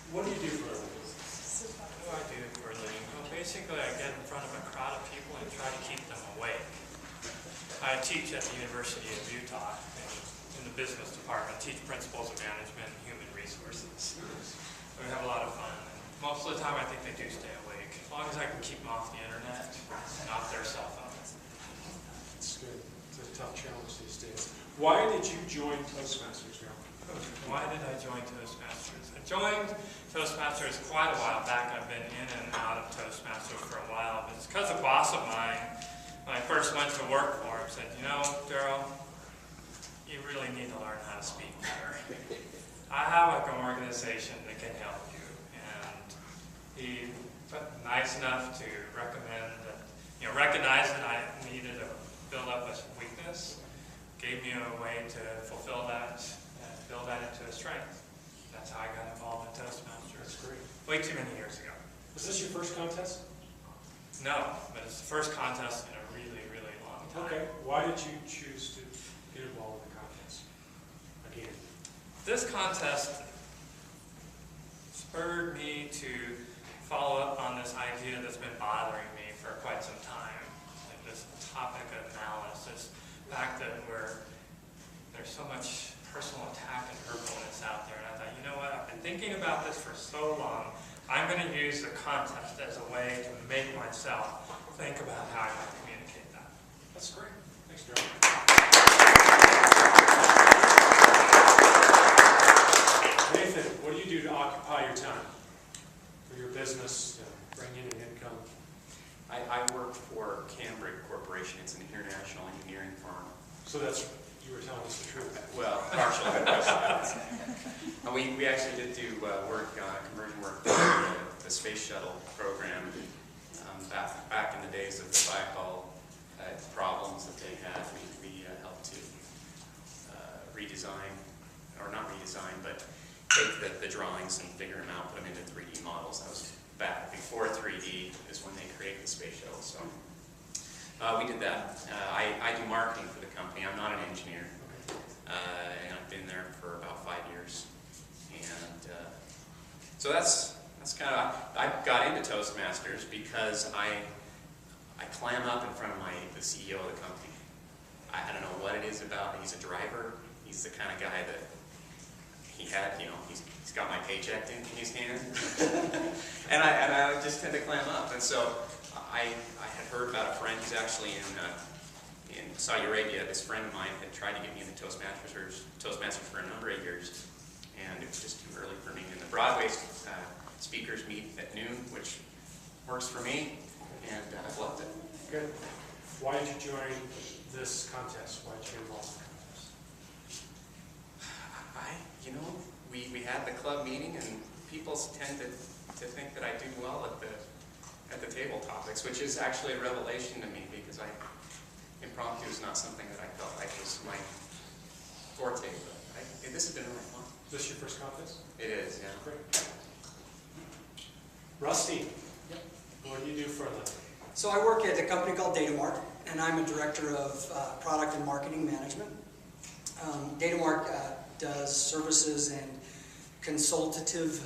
What do you do for a living? What do I do for a living? Well, basically I get in front of a crowd of people and try to keep them awake. I teach at the University of Utah in the business department, teach principles of management and human resources. We have a lot of fun. And most of the time I think they do stay awake, as long as I can keep them off the internet and off their cell phones. It's good. It's a tough challenge these days. Why did you join Toastmasters now? Why did I join Toastmasters? I joined Toastmasters quite a while back. I've been in and out of Toastmasters for a while. But it's because a boss of mine, when I first went to work for him, said, you know, Daryl, you really need to learn how to speak better. I have like an organization that can help you. And he was nice enough to recommend that, recognize that I needed to build up a weakness, gave me a way to fulfill that, and build that into a strength. That's how I got involved in Toastmasters. That's great. Way too many years ago. Was this your first contest? No, but it's the first contest in a really, really long time. Okay. Why did you choose to get involved in the contest? Again. This contest spurred me to follow up on this idea that's been bothering me for quite some time. Like this topic of malice, this fact that there's so much personal attack and hurtfulness out there. And I thought, you know what, I've been thinking about this for so long, I'm going to use the contest as a way to make myself think about how I might communicate that. That's great. Thanks, Daryl. Nathan, what do you do to occupy your time for your business, bring in an income? I work for Cambridge Corporation. It's an international engineering firm. So that's, you were telling us the truth. Well, partially. We actually did do conversion work for the space shuttle program back in the days of the Baikal problems that they had. We helped to redesign, or not redesign, but take the drawings and figure them out, put them into 3D models. That was back before 3D is when they created the space shuttle. So we did that. I do marketing for the company. I'm not an engineer. And I've been there for about 5 years. And so that's kind of, I got into Toastmasters because I clam up in front of the CEO of the company. I don't know what it is about. He's a driver. He's the kind of guy that he's got my paycheck in his hand. and I just tend to clam up. And so I had heard about a friend who's actually in Saudi Arabia. This friend of mine had tried to get me into Toastmasters for a number of years, and it was just too early for me. And the Broadway speakers meet at noon, which works for me, and I've loved it. Good. Why did you join this contest? Why did you get involved in the contest? We had the club meeting, and people tend to think that I do well at the table topics, which is actually a revelation to me, because impromptu is not something that I felt like was my forte. But this has been really fun. Is this your first contest? It is, yeah. Great. Rusty, what do you do for a living? So I work at a company called Datamark, and I'm a director of product and marketing management. Datamark does services and consultative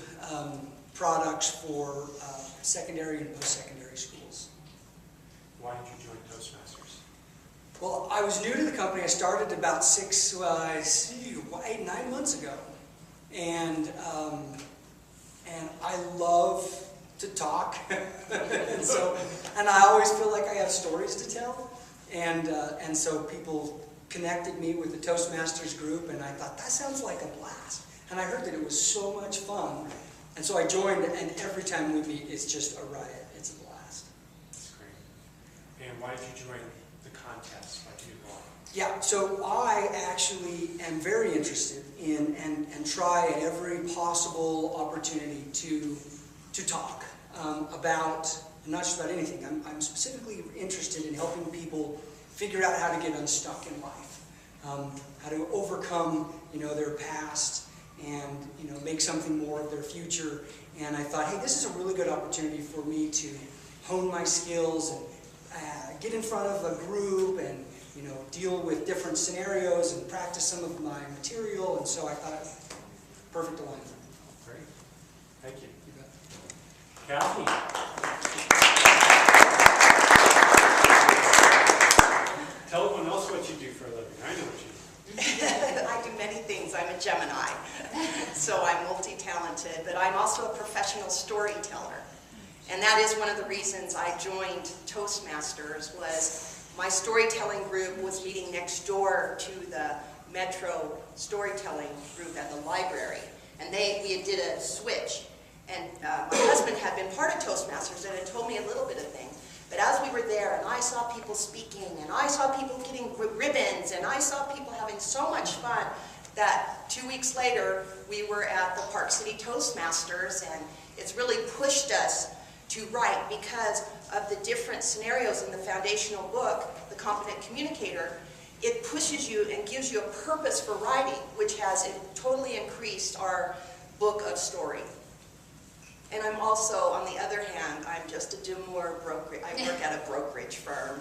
products for secondary and post-secondary schools. Why did you join Toastmasters? Well, I was new to the company. I started about 8, 9 months ago, and I love to talk, and I always feel like I have stories to tell, and so people connected me with the Toastmasters group, and I thought, that sounds like a blast. And I heard that it was so much fun, and so I joined, and every time we meet, it's just a riot. It's a blast. That's great. And why did you join the contest? Why did you go on? Yeah, so I actually am very interested in and try at every possible opportunity to talk about, not just about anything. I'm specifically interested in helping people figure out how to get unstuck in life, how to overcome, their past, and make something more of their future. And I thought, hey, this is a really good opportunity for me to hone my skills and get in front of a group and deal with different scenarios and practice some of my material. And so I thought, perfect alignment. Great. Thank you. You bet. Kathy? Tell everyone else what you do for a living. I know what you do. I do many things. I'm a Gemini, so I'm multi-talented, but I'm also a professional storyteller. And that is one of the reasons I joined Toastmasters. Was my storytelling group was meeting next door to the Metro storytelling group at the library. And we did a switch. And my husband had been part of Toastmasters and had told me a little bit of things. But as we were there, and I saw people speaking, and I saw people getting ribbons, and I saw people having so much fun, that 2 weeks later, we were at the Park City Toastmasters, and it's really pushed us to write because of the different scenarios in the foundational book, The Competent Communicator. It pushes you and gives you a purpose for writing, which has totally increased our book of story. And I'm also, on the other hand, I'm just a demure brokerage. I work at a brokerage firm.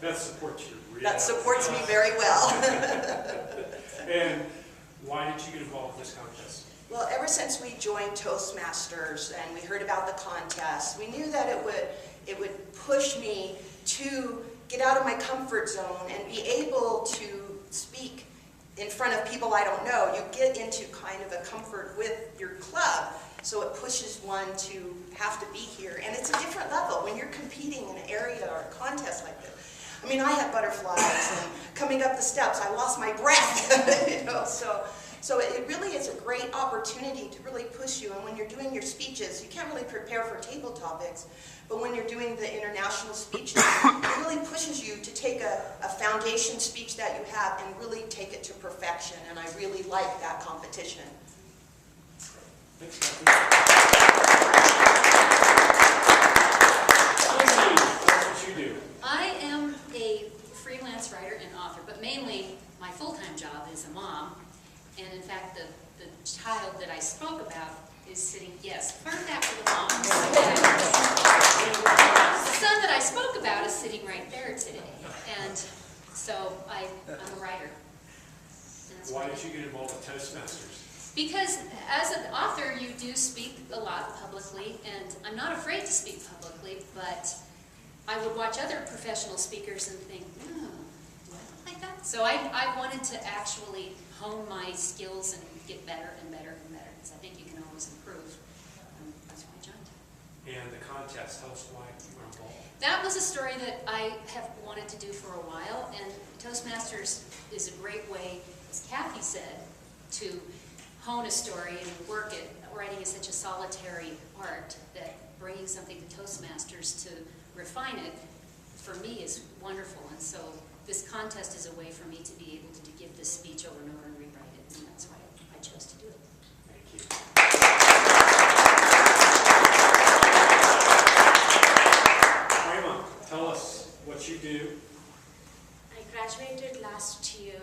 That supports you. Really. That supports me very well. And why did you get involved with this contest? Well, ever since we joined Toastmasters and we heard about the contest, we knew that it would push me to get out of my comfort zone and be able to speak in front of people I don't know. You get into kind of a comfort with your club, so it pushes one to have to be here. And it's a different level when you're competing in an area or a contest like this. I mean, I had butterflies, and coming up the steps, I lost my breath, you know, so it really is a great opportunity to really push you. And when you're doing your speeches, you can't really prepare for table topics, but when you're doing the international speeches, it really pushes you to take a foundation speech that you have and really take it to perfection. And I really like that competition. Thanks, Kathy. Lindsay, that's what you do. I am a freelance writer and author, but mainly my full-time job is a mom. And in fact, the child that I spoke about is sitting, yes, heard that for the moms. The son that I spoke about is sitting right there today. And so I'm a writer. And that's Why what I did you get involved with Toastmasters? Because as an author, you do speak a lot publicly, and I'm not afraid to speak publicly, but I would watch other professional speakers and think, do I look like that? So I wanted to actually hone my skills and get better and better and better, because I think you can always improve. That's why I joined. And the contest, tell us why you were involved. That was a story that I have wanted to do for a while, and Toastmasters is a great way, as Kathy said, to hone a story and work it. Writing is such a solitary art that bringing something to Toastmasters to refine it, for me, is wonderful. And so this contest is a way for me to be able to give this speech over and over and rewrite it, and that's why I chose to do it. Thank you. Raymond, tell us what you do. I graduated last year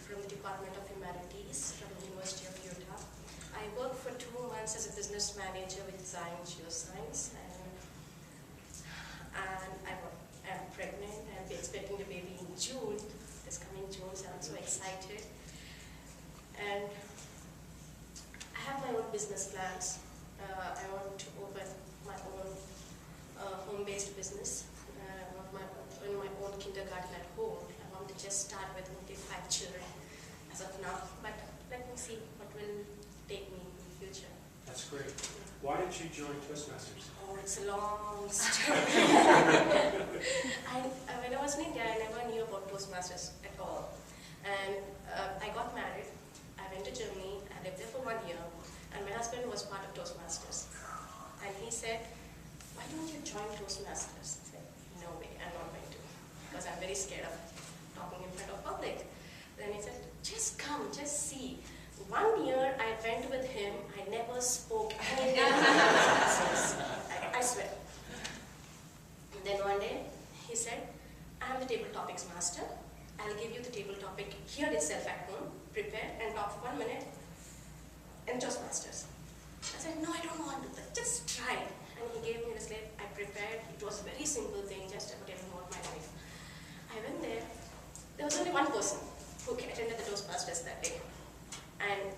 from the Department of Humanities from the University of Utah. I worked for 2 months as a business manager with Design Geoscience, and I'm pregnant and I'll be expecting the baby in June, this coming June, so I'm so excited. And I have my own business plans. I want to open my own home-based business. In my own kindergarten at home. I want to just start with only 5 children as of now, but let me see what will take me in the future. That's great. Why did you join Toastmasters? Oh, it's a long story. When I was in India, I never knew about Toastmasters at all. And I got married, I went to Germany, I lived there for 1 year, and my husband was part of Toastmasters. And he said, why don't you join Toastmasters? I said, no way, I'm not going to, because I'm very scared of talking in front of public. Then he said, just come, just see. 1 year I went with him, I never spoke anything. I swear. And then one day, he said, I'm the table topics master. I'll give you the table topic here itself at home, prepare and talk for 1 minute in Toastmasters. I said, no, I don't want to, just try. And he gave me the slate, I prepared. It was a very simple thing, just about telling about my life. I went there. There was only one person who attended the Toastmasters that day. And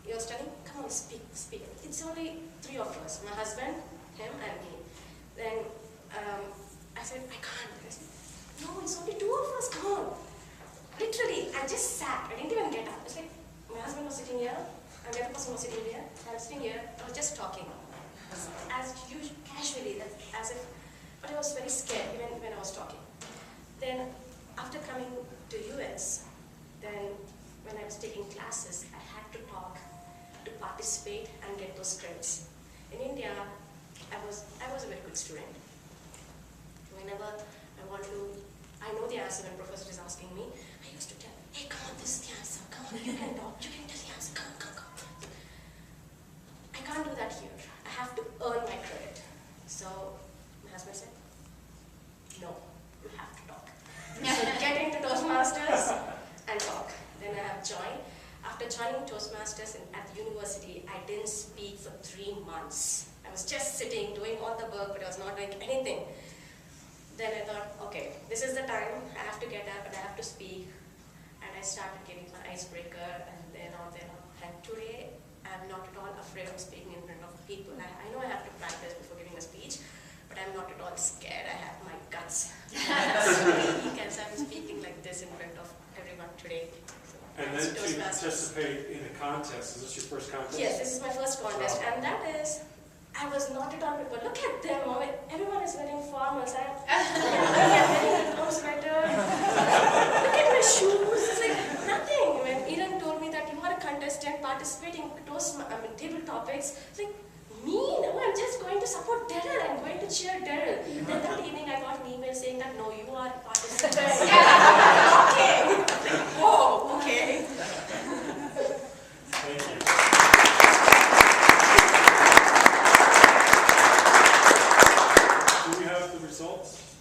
he was telling, come on, speak, speak. It's only 3 of us, my husband, him and me. Then I said, I can't. I said, no, it's only 2 of us, come on. Literally, I just sat, I didn't even get up. It's like, my husband was sitting here, and the other person was sitting here, and I was sitting here, I was just talking. As usual, casually, as if, but I was very scared even when I was talking. Then, after coming to US, then when I was taking classes, I had to talk, to participate and get those credits. In India, I was a very good student. Whenever I know the answer when professor is asking me, I used to tell, hey, come on, this is the answer, come on, you can talk, you can tell the answer, come. I can't do that here. I have to earn my credit. So, my husband said, no, you have to talk. So, get into Toastmasters and talk. Then I have joined. After joining Toastmasters at the university, I didn't speak for 3 months. I was just sitting, doing all the work, but I was not doing anything. Then I thought, okay, this is the time, I have to get up and I have to speak. And I started giving my icebreaker and then on. And today, I'm not at all afraid of speaking in front of people. I know I have to practice before giving a speech, but I'm not at all scared. I have my guts. Because I'm speaking like this in front of everyone today. So And then to participate in a contest. Is this your first contest? yes, this is my first contest, Wow. and that is, I was not at all prepared. Look at them, everyone is wearing formals. I'm wearing a sweater. Look at my shoes. It's like nothing. When Eden told me that you are a contestant participating in table topics, it's like, me? No, I'm just going to support Daryl. I'm going to cheer Daryl. Then that evening I got an email saying that, no, you are a participant. Okay. Like, whoa, okay. Thank you. Do we have the results?